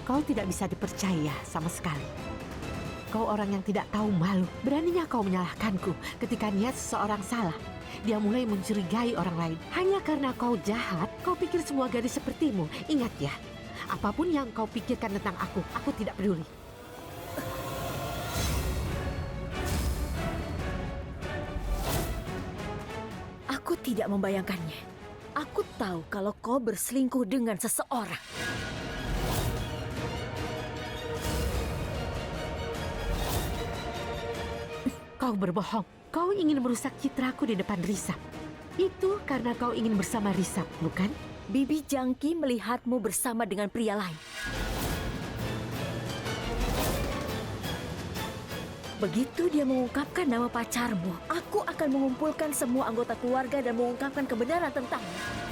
Kau tidak bisa dipercaya sama sekali. Kau orang yang tidak tahu malu. Beraninya kau menyalahkanku ketika niat seseorang salah. Dia mulai mencurigai orang lain. Hanya karena kau jahat, kau pikir semua gadis sepertimu. Ingat ya, apapun yang kau pikirkan tentang aku tidak peduli. Aku tidak membayangkannya. Aku tahu kalau kau berselingkuh dengan seseorang. Kau berbohong. Kau ingin merusak citraku di depan Risab. Itu karena kau ingin bersama Risab, bukan? Bibi Jangki melihatmu bersama dengan pria lain. Begitu dia mengungkapkan nama pacarmu, aku akan mengumpulkan semua anggota keluarga dan mengungkapkan kebenaran tentangnya.